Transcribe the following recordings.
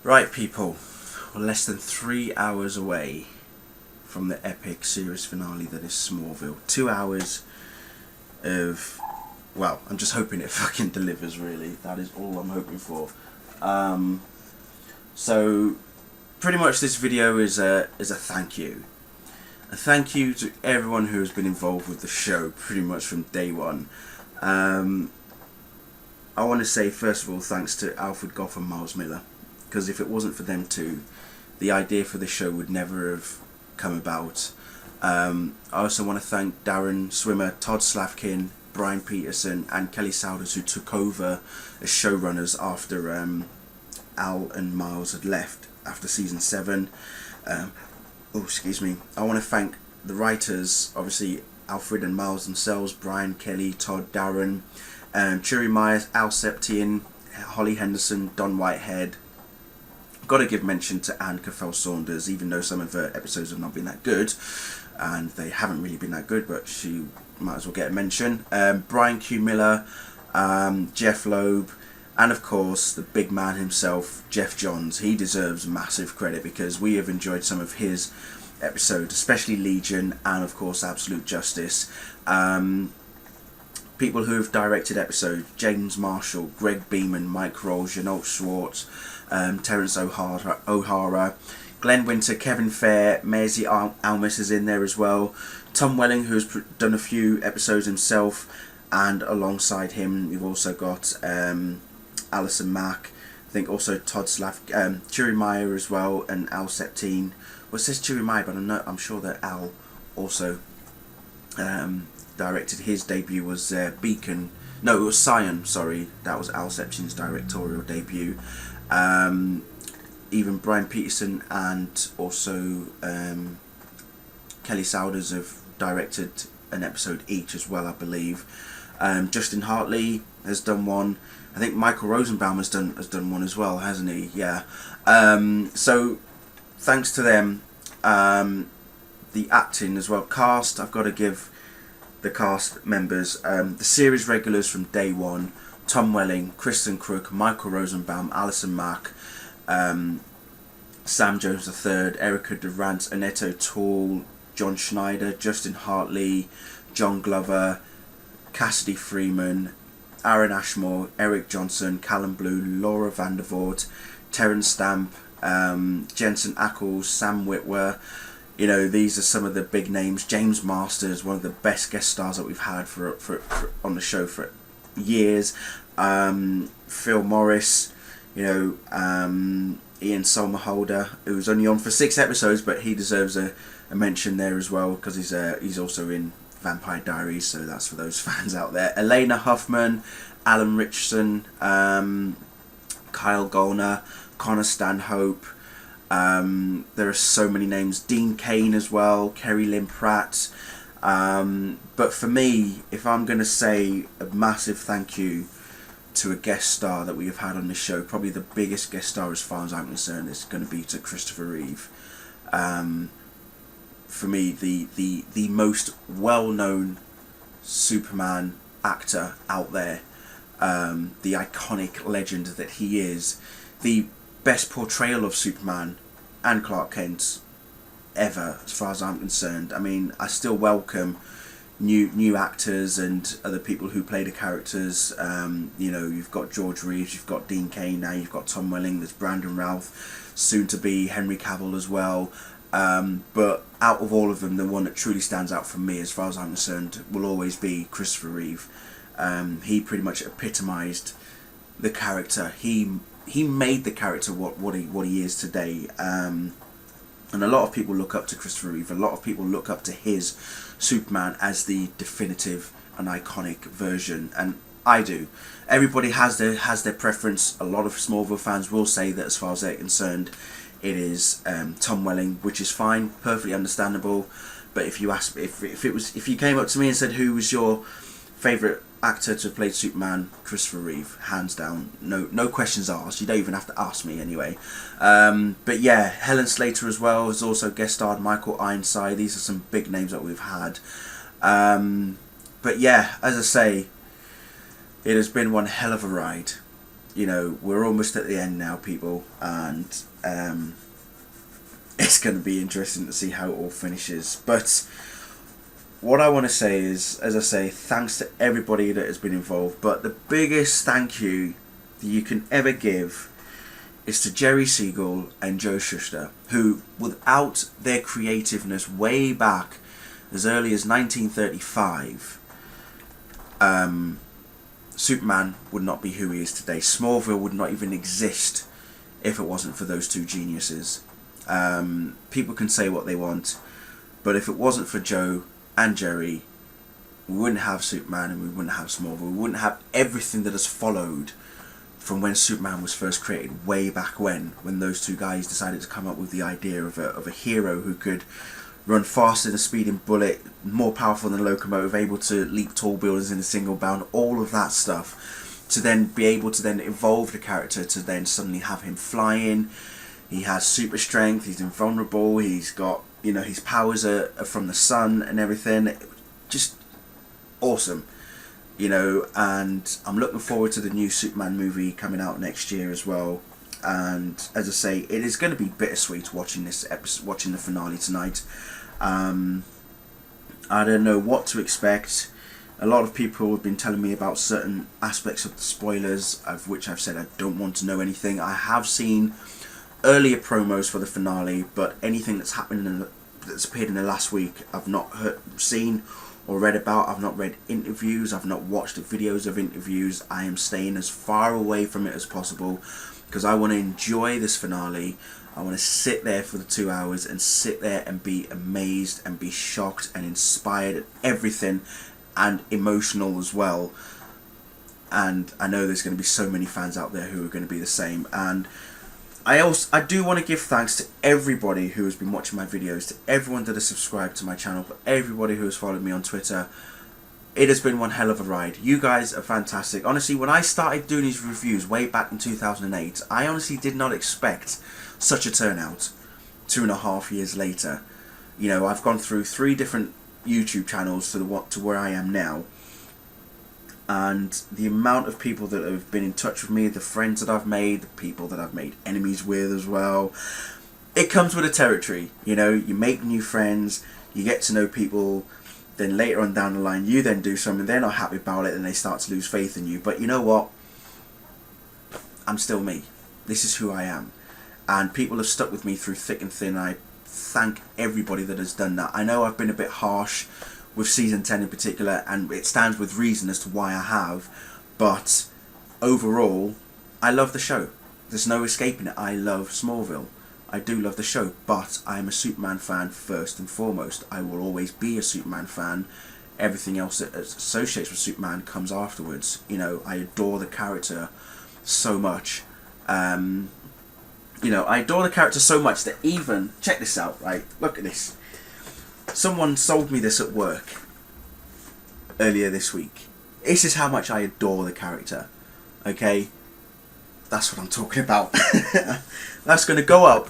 Right, people, we're less than 3 hours away from the epic series finale that is Smallville. 2 hours of, well, I'm just hoping it fucking delivers, really. That is all I'm hoping for. So, pretty much this video is a thank you. A thank you to everyone who has been involved with the show pretty much from day one. I want to say, first of all, thanks to Alfred Goff and Miles Miller, because if it wasn't for them two, the idea for the show would never have come about. I also want to thank Darren Swimmer, Todd Slavkin, Brian Peterson and Kelly Souders, who took over as showrunners after Al and Miles had left after season 7. Excuse me. I want to thank the writers, obviously Alfred and Miles themselves, Brian, Kelly, Todd, Darren, Churi Myers, Al Septian, Holly Henderson, Don Whitehead. Got to give mention to Anne Caffell Saunders, even though some of her episodes have not been that good, and they haven't really been that good, but she might as well get a mention. Brian Q. Miller, Jeff Loeb, and of course the big man himself, Jeff Johns. He deserves massive credit because we have enjoyed some of his episodes, especially Legion and of course Absolute Justice. People who have directed episodes: James Marshall, Greg Beeman, Mike Roll, Jeanette Schwartz, Terrence O'Hara, Glenn Winter, Kevin Fair, Maisie Almus is in there as well. Tom Welling, who's done a few episodes himself, and alongside him we've also got Alison Mack, I think also Todd Churi Meyer as well, and Al Septine. Well, it says Churi Meyer, but I'm sure that Al also directed. His debut was Beacon. No, it was Scion, sorry. That was Al Septine's directorial debut. Even Brian Peterson and also Kelly Souders have directed an episode each as well, I believe. Justin Hartley has done one. I think Michael Rosenbaum has done one as well, hasn't he? Yeah. So thanks to them. The acting as well. Cast, I've got to give the cast members, the series regulars from day one: Tom Welling, Kristen Crook, Michael Rosenbaum, Alison Mack, Sam Jones III, Erica Durant, Annette O'Toole, John Schneider, Justin Hartley, John Glover, Cassidy Freeman, Aaron Ashmore, Eric Johnson, Callum Blue, Laura Vandervoort, Terence Stamp, Jensen Ackles, Sam Witwer. You know, these are some of the big names. James Masters, one of the best guest stars that we've had for on the show for years. Phil Morris, you know, Ian Somerhalder, who was only on for 6 episodes, but he deserves a mention there as well because he's also in Vampire Diaries, so that's for those fans out there. Elena Huffman, Alan Richardson, Kyle Golner, Connor Stanhope. There are so many names. Dean Kane as well, Kerry Lynn Pratt. But for me, if I'm going to say a massive thank you to a guest star that we have had on this show, probably the biggest guest star as far as I'm concerned is going to be to Christopher Reeve. For me, the most well-known Superman actor out there, the iconic legend that he is, the best portrayal of Superman and Clark Kent ever, as far as I'm concerned. I mean, I still welcome new actors and other people who play the characters. You know, you've got George Reeves, you've got Dean Kane, now you've got Tom Welling, there's Brandon Routh, soon to be Henry Cavill as well. But out of all of them, the one that truly stands out for me, as far as I'm concerned, will always be Christopher Reeve. He pretty much epitomised the character. He made the character what he is today. And a lot of people look up to Christopher Reeve. A lot of people look up to his Superman as the definitive and iconic version, and I do. Everybody has their preference. A lot of Smallville fans will say that as far as they're concerned, it is Tom Welling, which is fine, perfectly understandable. But if you ask, if you came up to me and said who was your favourite actor to have played Superman, Christopher Reeve, hands down, no questions asked. You don't even have to ask me anyway. But yeah, Helen Slater as well has also guest starred, Michael Ironside. These are some big names that we've had. But yeah, as I say, it has been one hell of a ride. you know, we're almost at the end now, people, and it's going to be interesting to see how it all finishes. But what I want to say is, as I say, thanks to everybody that has been involved. But the biggest thank you that you can ever give is to Jerry Siegel and Joe Shuster, who, without their creativeness way back as early as 1935, Superman would not be who he is today. Smallville would not even exist if it wasn't for those two geniuses. People can say what they want, but if it wasn't for Joe and Jerry, we wouldn't have Superman and we wouldn't have Smallville. We wouldn't have everything that has followed from when Superman was first created, way back when those two guys decided to come up with the idea of a hero who could run faster than a speeding bullet, more powerful than a locomotive, able to leap tall buildings in a single bound, all of that stuff, to then be able to then evolve the character to then suddenly have him flying. He has super strength, he's invulnerable, he's got, you know, his powers are from the sun and everything. Just awesome. You know, and I'm looking forward to the new Superman movie coming out next year as well. And as I say, it is going to be bittersweet watching this episode, watching the finale tonight. I don't know what to expect. A lot of people have been telling me about certain aspects of the spoilers, of which I've said I don't want to know anything. I have seen earlier promos for the finale, but anything that's happened that's appeared in the last week, I've not seen or read about. I've not read interviews, I've not watched the videos of interviews. I am staying as far away from it as possible because I want to enjoy this finale. I want to sit there for the 2 hours and sit there and be amazed and be shocked and inspired at everything, and emotional as well. And I know there's going to be so many fans out there who are going to be the same. And I do want to give thanks to everybody who has been watching my videos, to everyone that has subscribed to my channel, for everybody who has followed me on Twitter. It has been one hell of a ride. You guys are fantastic. Honestly, when I started doing these reviews way back in 2008, I honestly did not expect such a turnout 2.5 years later. You know, I've gone through 3 different YouTube channels to where I am now. And the amount of people that have been in touch with me, the friends that I've made, the people that I've made enemies with as well. It comes with the territory, you know, you make new friends, you get to know people, then later on down the line you then do something, they're not happy about it and they start to lose faith in you. But you know what? I'm still me. This is who I am. And people have stuck with me through thick and thin. I thank everybody that has done that. I know I've been a bit harsh with season 10 in particular, and it stands with reason as to why I have, but overall I love the show. There's no escaping it. I love Smallville. I do love the show, but I'm a Superman fan first and foremost. I will always be a Superman fan. Everything else that associates with Superman comes afterwards. You know, I adore the character so much. You know, I adore the character so much that even, check this out, right, look at this. Someone sold me this at work earlier this week. This is how much I adore the character. Okay? That's what I'm talking about. That's going to go up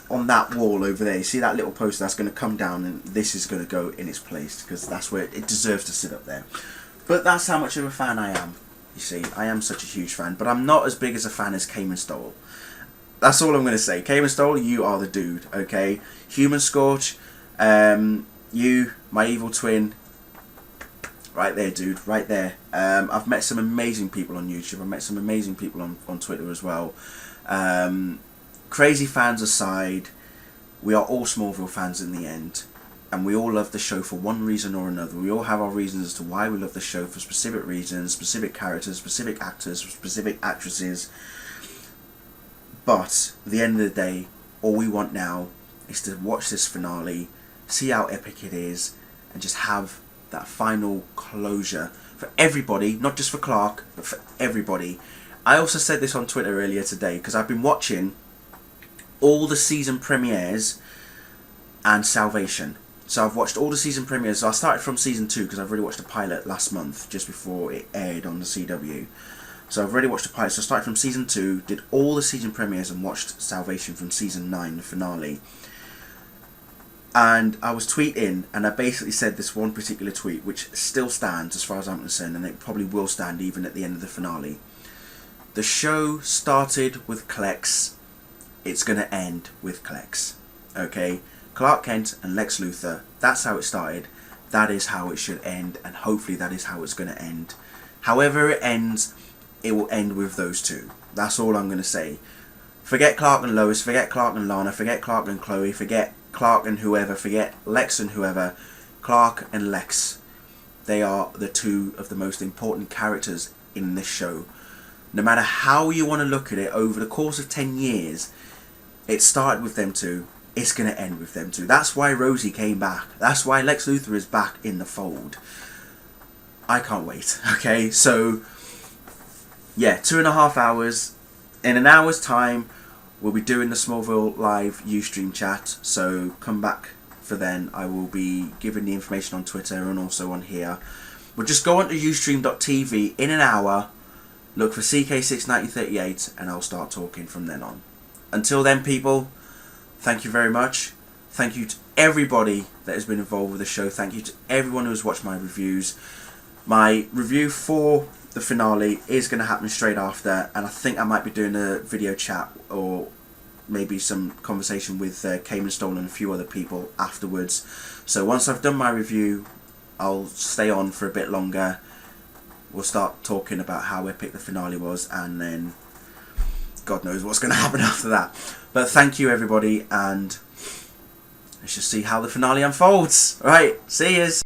on that wall over there. You see that little poster? That's going to come down and this is going to go in its place because that's where it deserves to sit up there. But that's how much of a fan I am. You see, I am such a huge fan. But I'm not as big as a fan as Cayman Stoll. That's all I'm going to say. Cayman Stoll, you are the dude. Okay? Human Scorch. You, my evil twin, right there, dude, right there. I've met some amazing people on YouTube. I've met some amazing people on Twitter as well. Crazy fans aside, we are all Smallville fans in the end, and we all love the show for one reason or another. We all have our reasons as to why we love the show, for specific reasons, specific characters, specific actors, specific actresses. But at the end of the day, all we want now is to watch this finale, see how epic it is, and just have that final closure for everybody, not just for Clark, but for everybody. I also said this on Twitter earlier today because I've been watching all the season premieres and Salvation. So I've watched all the season premieres. So I started from season 2 because I've already watched the pilot last month, just before it aired on the CW. So I've already watched the pilot. So I started from season 2, did all the season premieres, and watched Salvation from season 9, the finale. And I was tweeting, and I basically said this one particular tweet, which still stands as far as I'm concerned, and it probably will stand even at the end of the finale. The show started with Klex. It's going to end with Klex. Okay? Clark Kent and Lex Luthor. That's how it started. That is how it should end. And hopefully that is how it's going to end. However it ends, it will end with those two. That's all I'm going to say. Forget Clark and Lois. Forget Clark and Lana. Forget Clark and Chloe. Forget Clark and whoever. Forget Lex and whoever. Clark and Lex. They are the two of the most important characters in this show. No matter how you want to look at it, over the course of 10 years, it started with them two. It's going to end with them two. That's why Rosie came back. That's why Lex Luthor is back in the fold. I can't wait. Okay, so yeah, 2.5 hours. In an hour's time, we'll be doing the Smallville live Ustream chat. So come back for then. I will be giving the information on Twitter and also on here. We'll just go on to ustream.tv in an hour. Look for CK69038 and I'll start talking from then on. Until then, people, thank you very much. Thank you to everybody that has been involved with the show. Thank you to everyone who has watched my reviews. My review for the finale is going to happen straight after, and I think I might be doing a video chat or maybe some conversation with Cayman Stoll and a few other people afterwards. So once I've done my review, I'll stay on for a bit longer. We'll start talking about how epic the finale was, and then God knows what's going to happen after that. But thank you everybody, and let's just see how the finale unfolds. Right, see yous.